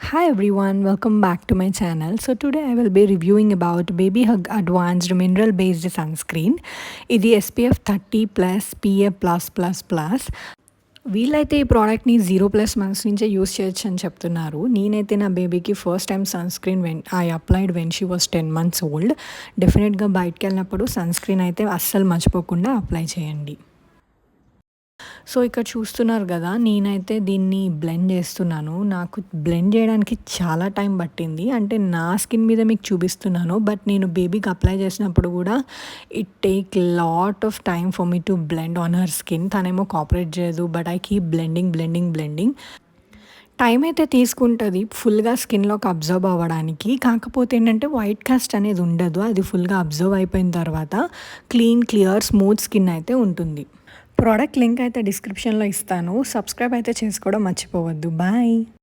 Hi everyone, welcome back to my channel. So today I will be reviewing about Baby Hug Advanced Mineral Based Sunscreen. ఇది SPF 30 plus PA+++. వీళ్ళైతే ఈ ప్రోడక్ట్ని 0+ months నుంచే use చేయొచ్చు అని చెప్తున్నారు. నేనైతే నా బేబీకి first time sun screen I applied when she was 10 months old. డెఫినెట్గా బయటకు వెళ్ళినప్పుడు సన్ స్క్రీన్ అయితే అస్సలు మర్చిపోకుండా అప్లై చేయండి. సో ఇక్కడ చూస్తున్నారు కదా, నేనైతే దీన్ని బ్లెండ్ చేస్తున్నాను. నాకు బ్లెండ్ చేయడానికి చాలా టైం పట్టింది. అంటే నా స్కిన్ మీద మీకు చూపిస్తున్నాను, బట్ నేను బేబీకి అప్లై చేసినప్పుడు కూడా it take lot of time for me to blend on her skin. తనేమో కోఆపరేట్ చేయదు, but I keep blending. Time అయితే తీసుకుంటుంది ఫుల్గా స్కిన్లోకి అబ్జర్వ్ అవ్వడానికి. కాకపోతే ఏంటంటే వైట్ కాస్ట్ అనేది ఉండదు. అది ఫుల్గా అబ్జర్వ్ అయిపోయిన తర్వాత క్లియర్ స్మూత్ స్కిన్ అయితే ఉంటుంది. ప్రోడక్ట్ లింక్ అయితే డిస్క్రిప్షన్లో ఇస్తాను. సబ్స్క్రైబ్ అయితే చేసుకోవడం మర్చిపోవద్దు. బాయ్.